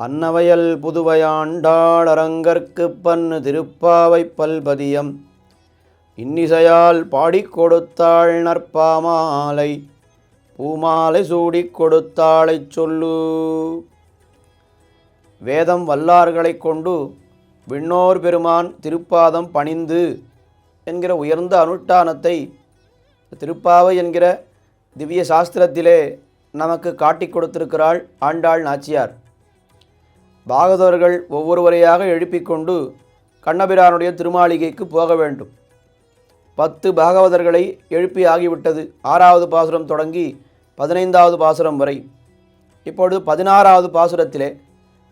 அன்னவயல் புதுவையாண்டாள் அரங்கற்குப் பன்னு திருப்பாவைப் பல்பதியம் இன்னிசையால் பாடிக் கொடுத்தாள் நற்பாமாலை பூமாலை சூடிக் கொடுத்தாளைச் சொல்லு. வேதம் வல்லார்களைக் கொண்டு விண்ணோர் பெருமான் திருப்பாதம் பணிந்து என்கிற உயர்ந்த அனுஷ்டானத்தை திருப்பாவை என்கிற திவ்ய சாஸ்திரத்திலே நமக்கு காட்டிக் கொடுத்திருக்கிறாள் ஆண்டாள் நாச்சியார். பாகவதர்கள் ஒவ்வொருவரையாக எழுப்பிக்கொண்டு கண்ணபிரானுடைய திருமாளிகைக்கு போக வேண்டும். 10 பாகவதர்களை எழுப்பி ஆகிவிட்டது. 6வது பாசுரம் தொடங்கி 15வது பாசுரம் வரை. இப்பொழுது 16வது பாசுரத்திலே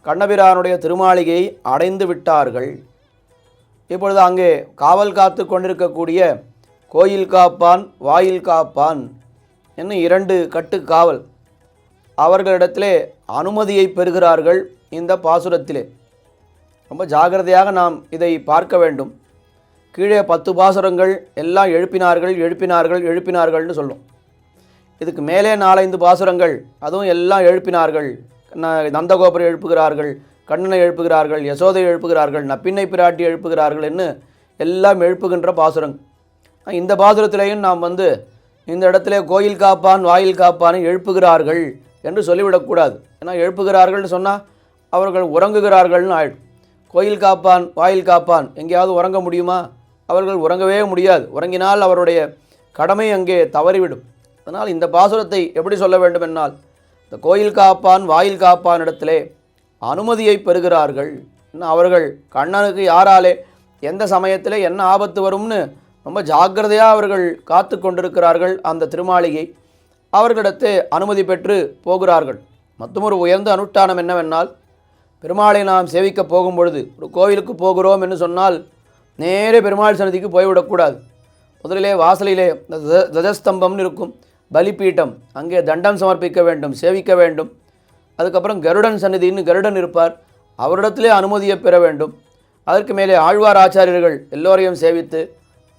கண்ணபிரானுடைய திருமாளிகையை அடைந்து விட்டார்கள். இப்பொழுது அங்கே காவல் காத்து கொண்டிருக்கக்கூடிய கோயில் காப்பான் வாயில் காப்பான் என்ன 2 கட்டு காவல் அவர்களிடத்திலே அனுமதியை பெறுகிறார்கள். இந்த பாசுரத்திலே ரொம்ப ஜாகிரதையாக நாம் இதை பார்க்க வேண்டும். கீழே 10 பாசுரங்கள் எல்லாம் எழுப்பினார்கள்னு சொல்லும். இதுக்கு மேலே 4-5 பாசுரங்கள் அதுவும் எல்லாம் எழுப்பினார்கள். நந்தகோபரை எழுப்புகிறார்கள், கண்ணனை எழுப்புகிறார்கள், யசோதை எழுப்புகிறார்கள், நப்பின்னை பிராட்டி எழுப்புகிறார்கள் என்று எல்லாம் எழுப்புகின்ற பாசுரங்கள். இந்த பாசுரத்திலேயும் நாம் இந்த இடத்துல கோயில் காப்பான் வாயில் காப்பானை எழுப்புகிறார்கள் என்று சொல்லிவிடக்கூடாது. ஏன்னா எழுப்புகிறார்கள்னு சொன்னால் அவர்கள் உறங்குகிறார்கள்னு ஆயிடும். கோயில் காப்பான் வாயில் காப்பான் எங்கேயாவது உறங்க முடியுமா? அவர்கள் உறங்கவே முடியாது. உறங்கினால் அவருடைய கடமை அங்கே தவறிவிடும். அதனால் இந்த பாசுரத்தை எப்படி சொல்ல வேண்டும் என்னால் இந்த கோயில் காப்பான் வாயில் காப்பான் இடத்திலே அனுமதியை பெறுகிறார்கள். அவர்கள் கண்ணனுக்கு யாராலே எந்த சமயத்தில் என்ன ஆபத்து வரும்னு ரொம்ப ஜாக்கிரதையாக அவர்கள் காத்து கொண்டிருக்கிறார்கள். அந்த திருமாளிகை அவர்களிடத்து அனுமதி பெற்று போகிறார்கள். மற்றொரு உயர்ந்த அனுஷ்டானம் என்னவென்னால் பெருமாளை நாம் சேவிக்கப் போகும்பொழுது ஒரு கோவிலுக்கு போகிறோம் என்று சொன்னால் நேரே பெருமாள் சன்னதிக்கு போய்விடக்கூடாது. முதலிலே வாசலிலே துவஜஸ்தம்பம்னு இருக்கும், பலிப்பீட்டம், அங்கே தண்டம் சமர்ப்பிக்க வேண்டும், சேவிக்க வேண்டும். அதுக்கப்புறம் கருடன் சன்னதின்னு கருடன் இருப்பார், அவரிடத்திலே அனுமதியை பெற வேண்டும். அதற்கு மேலே ஆழ்வார் ஆச்சாரியர்கள் எல்லோரையும் சேவித்து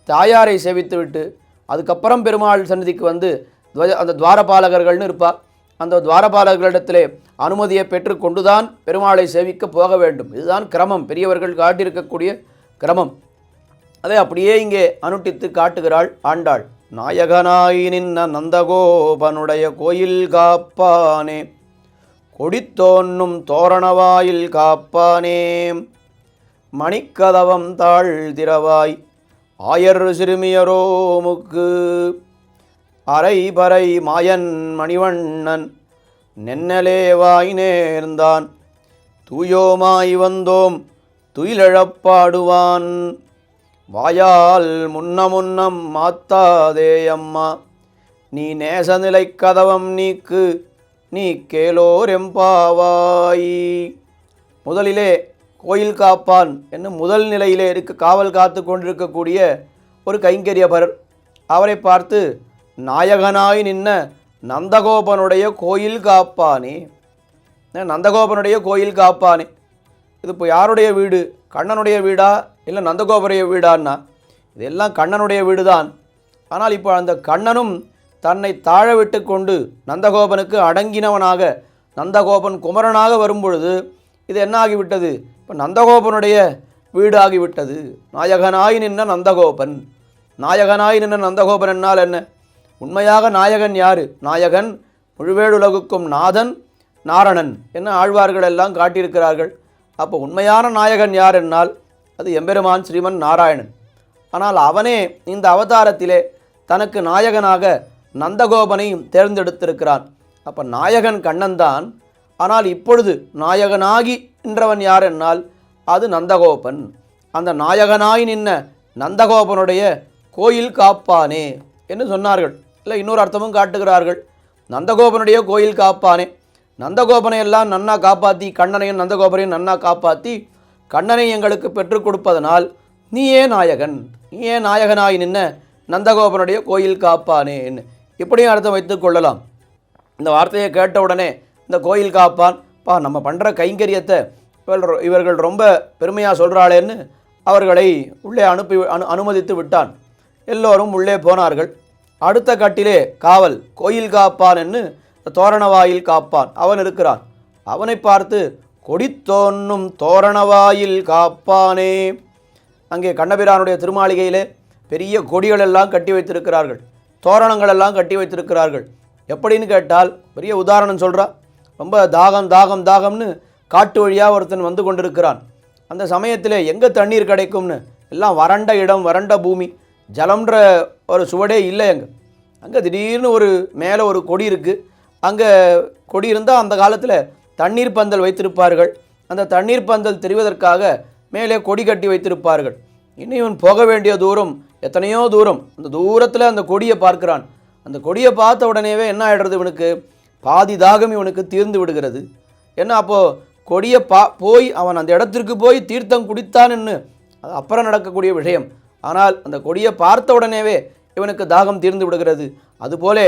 தாயாரை சேவித்து விட்டு அதுக்கப்புறம் பெருமாள் சன்னதிக்கு அந்த துவாரபாலகர்கள்னு இருப்பார், அந்த துவாரபாலகர்களிடத்திலே அனுமதியை பெற்று கொண்டுதான் பெருமாளை சேவிக்க போக வேண்டும். இதுதான் கிரமம், பெரியவர்கள் காட்டியிருக்கக்கூடிய கிரமம். அதை அப்படியே இங்கே அனுட்டித்து காட்டுகிறாள் ஆண்டாள். நாயகனாய் நின்ன நந்தகோபனுடைய கோயில் காப்பானே, கொடித்தோன்னும் தோரணவாயில் காப்பானே, மணிக்கதவம் தாழ் திறவாய் ஆயர் சிறுமியரோமுக்கு, அரைபறை மாயன் மணிவண்ணன் நென்னலேவாய் நேர்ந்தான், தூயோமாய் வந்தோம் துயிலழப்பாடுவான், வாயால் முன்னம் மாத்தாதேயம்மா, நீ நேசநிலை கதவம் நீக்கு நீ கேளோர் எம்பாவாய். முதலிலே கோயில் காப்பான் என்று முதல் நிலையிலே காவல் காத்து கொண்டிருக்கக்கூடிய ஒரு கைங்கரியபரர் அவரை பார்த்து நாயகனாய் நின்ன நந்தகோபனுடைய கோயில் காப்பானே, நந்தகோபனுடைய கோயில் காப்பானே. இது இப்போ யாருடைய வீடு? கண்ணனுடைய வீடா இல்லை நந்தகோபுடைய வீடான்னா இதெல்லாம் கண்ணனுடைய வீடு தான். ஆனால் இப்போ அந்த கண்ணனும் தன்னை தாழ விட்டு கொண்டு நந்தகோபனுக்கு அடங்கினவனாக நந்தகோபன் குமரனாக வரும்பொழுது இது என்ன ஆகிவிட்டது? இப்போ நந்தகோபனுடைய வீடு ஆகிவிட்டது. நாயகனாய் நின்ன நந்தகோபன். நாயகனாய் நின்ன நந்தகோபன் என்னால் என்ன? உண்மையாக நாயகன் யார்? நாயகன் முழுவேடுலகுக்கும் நாதன் நாரணன் என்ன ஆழ்வார்கள் எல்லாம் காட்டியிருக்கிறார்கள். அப்போ உண்மையான நாயகன் யார் என்னால் அது எம்பெருமான் ஸ்ரீமன் நாராயணன். ஆனால் அவனே இந்த அவதாரத்திலே தனக்கு நாயகனாக நந்தகோபனை தேர்ந்தெடுத்திருக்கிறான். அப்போ நாயகன் கண்ணன்தான். ஆனால் இப்பொழுது நாயகனாகி நின்றவன் யார் என்னால் அது நந்தகோபன். அந்த நாயகனாய் நின்ன நந்தகோபனுடைய கோயில் காப்பானே என்று சொன்னார்கள். இல்லை, இன்னொரு அர்த்தமும் காட்டுகிறார்கள். நந்தகோபனுடைய கோயில் காப்பானே, நந்தகோபனை எல்லாம் நன்னா காப்பாற்றி கண்ணனையும் நந்தகோபரையும் நன்னா காப்பாற்றி கண்ணனை எங்களுக்கு பெற்றுக் கொடுப்பதனால் நீயே நாயகன், நீயே நாயகனாய் நின்ன நந்தகோபனுடைய கோயில் காப்பானே என்று இப்படியும் அர்த்தம் வைத்து கொள்ளலாம். இந்த வார்த்தையை கேட்டவுடனே இந்த கோயில் காப்பான் நம்ம பண்ணுற கைங்கரியத்தை இவர்கள் ரொம்ப பெருமையாக சொல்கிறாளேன்னு அவர்களை உள்ளே அனுமதித்து விட்டான். எல்லோரும் உள்ளே போனார்கள். அடுத்த கட்டிலே காவல் கோயில் காப்பான் என்று தோரணவாயில் காப்பான் அவன் இருக்கிறான். அவனை பார்த்து கொடித்தோன்னும் தோரணவாயில் காப்பானே. அங்கே கண்ணபிரானுடைய திருமாளிகையிலே பெரிய கொடிகளெல்லாம் கட்டி வைத்திருக்கிறார்கள், தோரணங்களெல்லாம் கட்டி வைத்திருக்கிறார்கள். எப்படின்னு கேட்டால் பெரிய உதாரணம் சொல்கிறா. ரொம்ப தாகம் தாகம் தாகம்னு காட்டு வழியாக ஒருத்தன் வந்து கொண்டிருக்கிறான். அந்த சமயத்தில் எங்கே தண்ணீர் கிடைக்கும்னு எல்லாம் வறண்ட இடம், வறண்ட பூமி, ஜலம்ன்ற ஒரு சுவடே இல்லை. அங்கே திடீர்னு ஒரு மேலே ஒரு கொடி இருக்குது. அங்கே கொடி இருந்தால் அந்த காலத்தில் தண்ணீர் பந்தல் வைத்திருப்பார்கள். அந்த தண்ணீர் பந்தல் தெரிவதற்காக மேலே கொடி கட்டி வைத்திருப்பார்கள். இன்னும் இவன் போக வேண்டிய தூரம் எத்தனையோ தூரம். அந்த தூரத்தில் அந்த கொடியை பார்க்கிறான். அந்த கொடியை பார்த்த உடனேவே என்ன ஆகிடுறது, இவனுக்கு பாதி தாகம் இவனுக்கு தீர்ந்து விடுகிறது. ஏன்னா அப்போது கொடியை போய் அவன் அந்த இடத்திற்கு போய் தீர்த்தம் குடித்தான்னு அது அப்புறம் நடக்கக்கூடிய விஷயம். ஆனால் அந்த கொடியை பார்த்த உடனேவே இவனுக்கு தாகம் தீர்ந்து விடுகிறது. அதுபோல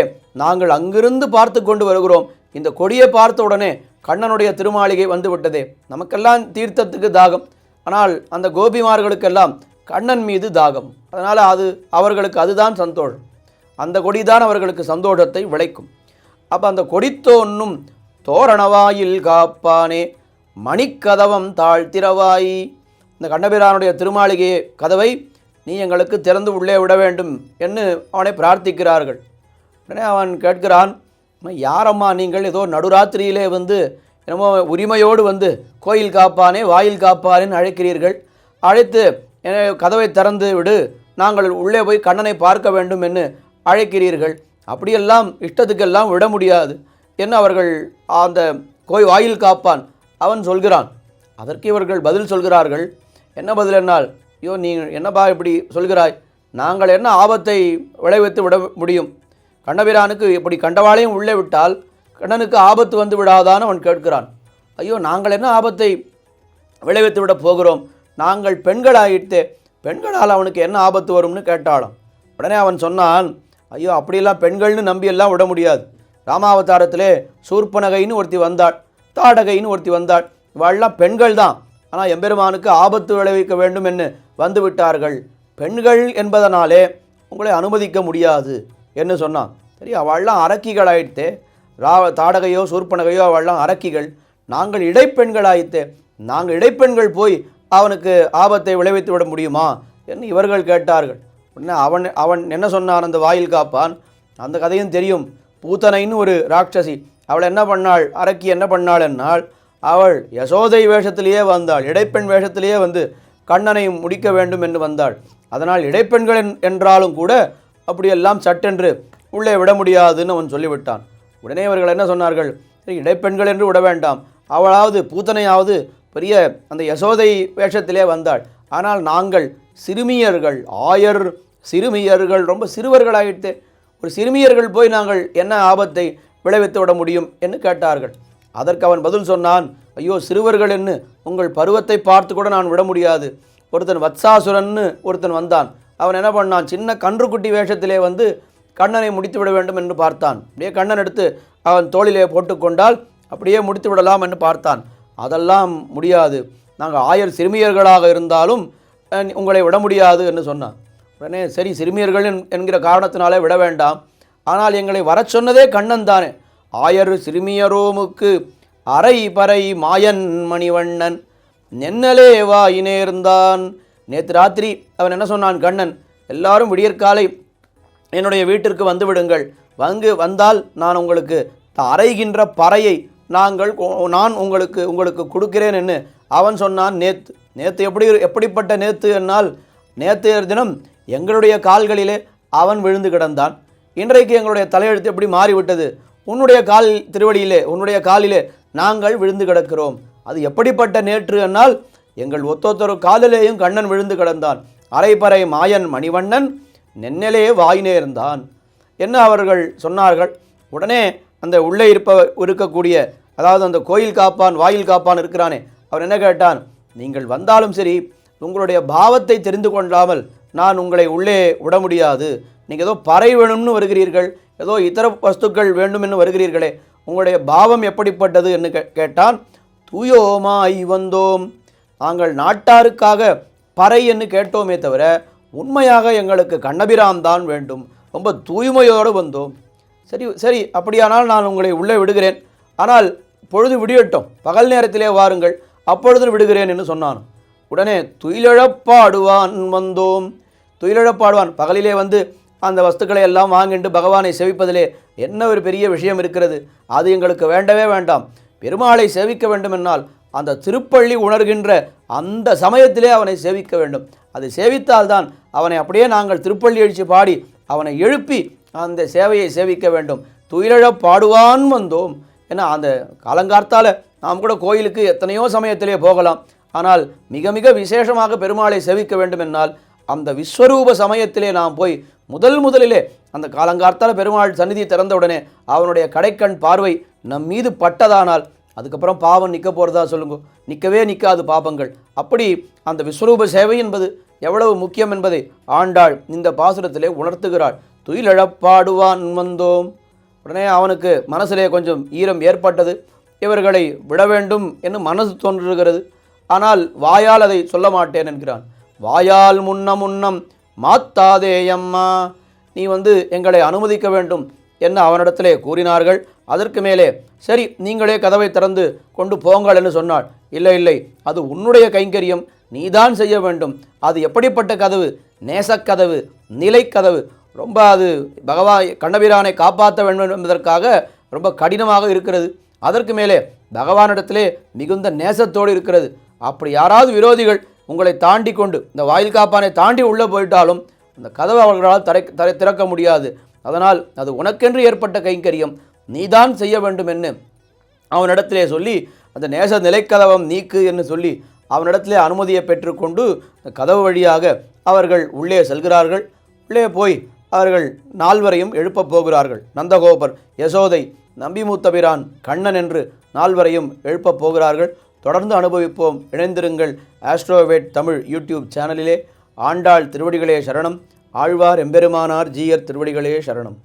நாங்கள் அங்கிருந்து பார்த்து கொண்டு வருகிறோம். இந்த கொடியை பார்த்த உடனே கண்ணனுடைய திருமாளிகை வந்து விட்டதே. நமக்கெல்லாம் தீர்த்தத்துக்கு தாகம், ஆனால் அந்த கோபிமார்களுக்கெல்லாம் கண்ணன் மீது தாகம். அதனால் அவர்களுக்கு அதுதான் சந்தோஷம். அந்த கொடி தான் அவர்களுக்கு சந்தோஷத்தை விளைக்கும். அப்போ அந்த கொடித்தோன்னும் தோரணவாயில் காப்பானே மணிக்கதவம் தாழ்த்திரவாய். இந்த கண்ணபிரானுடைய திருமாளிகை கதவை நீ எங்களுக்கு திறந்து உள்ளே விட வேண்டும் என்று அவனை பிரார்த்திக்கிறார்கள். உடனே அவன் கேட்கிறான், யாரம்மா நீங்கள்? ஏதோ நடுராத்திரியிலே வந்து என்னமோ உரிமையோடு வந்து கோயில் காப்பானே வாயில் காப்பானேன்னு அழைக்கிறீர்கள். அழைத்து கதவை திறந்து விடு, நாங்கள் உள்ளே போய் கண்ணனை பார்க்க வேண்டும் என்று அழைக்கிறீர்கள். அப்படியெல்லாம் இஷ்டத்துக்கெல்லாம் விட முடியாது என்று அவர்கள் அந்த வாயில் காப்பான் அவன் சொல்கிறான். அதற்கு இவர்கள் பதில் சொல்கிறார்கள். என்ன பதில் என்னால், ஐயோ நீ என்னப்பா இப்படி சொல்கிறாய்? நாங்கள் என்ன ஆபத்தை விளைவித்து விட முடியும்? கண்ணபிரானுக்கு இப்படி கண்டவாளையும் உள்ளே விட்டால் கண்ணனுக்கு ஆபத்து வந்து விடாதான்னு அவன் கேட்கிறான். ஐயோ நாங்கள் என்ன ஆபத்தை விளைவித்து விட போகிறோம்? நாங்கள் பெண்களாயிட்டே, பெண்களால் அவனுக்கு என்ன ஆபத்து வரும்னு கேட்டாலும். உடனே அவன் சொன்னான், ஐயோ அப்படியெல்லாம் பெண்கள்னு நம்பியெல்லாம் விட முடியாது. ராமாவதாரத்திலே சூர்பனகைன்னு ஒருத்தி வந்தாள், தாடகைன்னு ஒருத்தி வந்தாள். இவாள்லாம் பெண்கள் தான், ஆனால் எம்பெருமானுக்கு ஆபத்து விளைவிக்க வேண்டும் என்று வந்து விட்டார்கள். பெண்கள் என்பதனாலே உங்களை அனுமதிக்க முடியாது என்று சொன்னான். சரி, அவள்லாம் அரக்கிகளாயிட்டே, தாடகையோ சூர்பனகையோ அவள்லாம் அரக்கிகள். நாங்கள் இடைப்பெண்களாயிட்டே, நாங்கள் இடைப்பெண்கள் போய் அவனுக்கு ஆபத்தை விளைவித்து விட முடியுமா என்று இவர்கள் கேட்டார்கள். உடனே அவன் என்ன சொன்னான் அந்த வாயில் காப்பான்? அந்த கதையும் தெரியும். பூத்தனைன்னு ஒரு ராட்சசி, அவள் என்ன பண்ணாள், அரக்கி என்ன பண்ணாள் என்னால், அவள் யசோதை வேஷத்திலேயே வந்தாள், இடைப்பெண் வேஷத்திலேயே வந்து கண்ணனை முடிக்க வேண்டும் என்று வந்தாள். அதனால் இடைப்பெண்கள் என்றாலும் கூட அப்படியெல்லாம் சட்டென்று உள்ளே விட முடியாதுன்னு அவன் சொல்லிவிட்டான். உடனே இவர்கள் என்ன சொன்னார்கள், சரி இடைப்பெண்கள் என்று விட வேண்டாம், அவளாவது பூத்தனையாவது பெரிய அந்த யசோதை வேஷத்திலே வந்தாள். ஆனால் நாங்கள் சிறுமியர்கள், ஆயர் சிறுமியர்கள், ரொம்ப சிறுவர்களாயிட்டு ஒரு சிறுமியர்கள் போய் நாங்கள் என்ன ஆபத்தை விளைவித்து விட முடியும் என்று கேட்டார்கள். அதற்கு அவன் பதில் சொன்னான், ஐயோ சிறுவர்கள் என்று உங்கள் பருவத்தை பார்த்து கூட நான் விட முடியாது. ஒருத்தன் வத்சாசுரன்னு ஒருத்தன் வந்தான். அவன் என்ன பண்ணான், சின்ன கன்றுக்குட்டி வேஷத்திலே வந்து கண்ணனை முடித்து விட வேண்டும் என்று பார்த்தான். அப்படியே கண்ணன் எடுத்து அவன் தோளிலே போட்டுக்கொண்டால் அப்படியே முடித்து விடலாம் என்று பார்த்தான். அதெல்லாம் முடியாது, நாங்கள் ஆயர் சிறுமியர்களாக இருந்தாலும் உங்களை விட முடியாது என்று சொன்னான். உடனே சரி சிறுமியர்கள் என்கிற காரணத்தினாலே விட வேண்டாம், ஆனால் எங்களை வர சொன்னதே கண்ணன் தானே. ஆயர் சிறுமியரோமுக்கு அரை பறை மாயன் மணிவண்ணன் நென்னலே வாயினேர்ந்தான். நேற்று ராத்திரி அவன் என்ன சொன்னான் கண்ணன், எல்லாரும் விடியற்காலை என்னுடைய வீட்டிற்கு வந்து விடுங்கள், வந்தால் நான் உங்களுக்கு அறைகின்ற பறையை நான் உங்களுக்கு கொடுக்கிறேன் என்று அவன் சொன்னான். நேற்று எப்படிப்பட்ட நேற்று என்னால், நேற்றைய தினம் எங்களுடைய கால்களிலே அவன் விழுந்து கிடந்தான். இன்றைக்கு எங்களுடைய தலையெழுத்து எப்படி மாறிவிட்டது, உன்னுடைய திருவடியிலே உன்னுடைய காலிலே நாங்கள் விழுந்து கிடக்கிறோம். அது எப்படிப்பட்ட நேற்று என்னால், எங்கள் ஒத்தொத்தொரு காலிலேயும் கண்ணன் விழுந்து கிடந்தான். அரைப்பறை மாயன் மணிவண்ணன் நென்னலே வாயினேர்ந்தான் என்ன அவர்கள் சொன்னார்கள். உடனே அந்த உள்ளே இருக்கக்கூடிய, அதாவது அந்த கோயில் காப்பான் வாயில் காப்பான் இருக்கிறானே, அவன் என்ன கேட்டான், நீங்கள் வந்தாலும் சரி உங்களுடைய பாவத்தை தெரிந்து கொள்ளாமல் நான் உங்களை உள்ளே விட முடியாது. நீங்கள் ஏதோ பறை வேணும்னு வருகிறீர்கள், ஏதோ இதர வஸ்துக்கள் வேண்டும் என்று வருகிறீர்களே, உங்களுடைய பாவம் எப்படிப்பட்டது என்று கேட்டான். தூயோமாய் வந்தோம், நாங்கள் நாட்டாருக்காக பறை என்று கேட்டோமே தவிர உண்மையாக எங்களுக்கு கண்ணபிரான் தான் வேண்டும், ரொம்ப தூய்மையோடு வந்தோம். சரி அப்படியானால் நான் உங்களை உள்ளே விடுகிறேன், ஆனால் பொழுது விடியட்டும், பகல் நேரத்திலே வாருங்கள், அப்பொழுது விடுகிறேன் என்று சொன்னான். உடனே துயிலெழப்பாடுவான் வந்தோம். துயிலெழப்பாடுவான், பகலிலே வந்து அந்த வஸ்துக்களை எல்லாம் வாங்கிட்டு பகவானை சேவிப்பதிலே என்ன ஒரு பெரிய விஷயம் இருக்கிறது, அது எங்களுக்கு வேண்டவே வேண்டாம். பெருமாளை சேவிக்க வேண்டுமென்னால் அந்த திருப்பள்ளி உணர்கின்ற அந்த சமயத்திலே அவனை சேவிக்க வேண்டும். அதை சேவித்தால்தான் அவனை அப்படியே நாங்கள் திருப்பள்ளி எழுச்சி பாடி அவனை எழுப்பி அந்த சேவையை சேவிக்க வேண்டும். துயிலெழப் பாடுவான் வந்தோம். ஏன்னா அந்த காலங்கார்த்தால் நாம் கூட கோயிலுக்கு எத்தனையோ சமயத்திலே போகலாம். ஆனால் மிக மிக விசேஷமாக பெருமாளை சேவிக்க வேண்டுமென்னால் அந்த விஸ்வரூப சமயத்திலே நாம் போய் முதலிலே அந்த காலங்கார்த்தால் பெருமாள் சந்நிதி திறந்தவுடனே அவனுடைய கடைக்கண் பார்வை நம் மீது பட்டதானால் அதுக்கப்புறம் பாவம் நிற்க போகிறதா சொல்லுங்க? நிற்கவே நிற்காது பாபங்கள். அப்படி அந்த விஸ்வரூப சேவை என்பது எவ்வளவு முக்கியம் என்பதை ஆண்டாள் இந்த பாசுரத்திலே உணர்த்துகிறாள். துயிலெழப்பாடுவான் வந்தோம். உடனே அவனுக்கு மனசிலே கொஞ்சம் ஈரம் ஏற்பட்டது. இவர்களை விட வேண்டும் என்று மனசு தோன்றுகிறது. ஆனால் வாயால் அதை சொல்ல மாட்டேன் என்கிறான். வாயால் முன்னம் மாத்தாதேயம்மா, நீ வந்து எங்களை அனுமதிக்க வேண்டும் என்று அவனிடத்திலே கூறினார்கள். அதற்கு மேலே சரி நீங்களே கதவை திறந்து கொண்டு போங்கள் என்று சொன்னாள். இல்லை, அது உன்னுடைய கைங்கரியம், நீதான் செய்ய வேண்டும். அது எப்படிப்பட்ட கதவு? நேசக்கதவு, நிலைக்கதவு. ரொம்ப அது கண்ணபிரானை காப்பாற்ற வேண்டும் என்பதற்காக ரொம்ப கடினமாக இருக்கிறது. அதற்கு மேலே பகவானிடத்திலே மிகுந்த நேசத்தோடு இருக்கிறது. அப்படி யாராவது விரோதிகள் உங்களை தாண்டி கொண்டு இந்த வாயில் காப்பானை தாண்டி உள்ளே போயிட்டாலும் அந்த கதவை அவர்களால் திறக்க முடியாது. அதனால் அது உனக்கென்று ஏற்பட்ட கைங்கரியம், நீதான் செய்ய வேண்டும் என்று அவனிடத்திலே சொல்லி அந்த நேச நிலைக்கதவம் நீக்கு என்று சொல்லி அவனிடத்திலே அனுமதியை பெற்றுக்கொண்டு அந்த கதவு வழியாக அவர்கள் உள்ளே செல்கிறார்கள். உள்ளே போய் அவர்கள் நால்வரையும் எழுப்பப் போகிறார்கள். நந்தகோபர், யசோதை, நம்பிமூத்தபிரான், கண்ணன் என்று நால்வரையும் எழுப்பப் போகிறார்கள். தொடர்ந்து அனுபவிப்போம். இணைந்திருங்கள் ஆஸ்ட்ரோவேட் தமிழ் யூடியூப் சேனலிலே. ஆண்டாள் திருவடிகளே சரணம். ஆழ்வார் எம்பெருமானார் ஜீயர் திருவடிகளே சரணம்.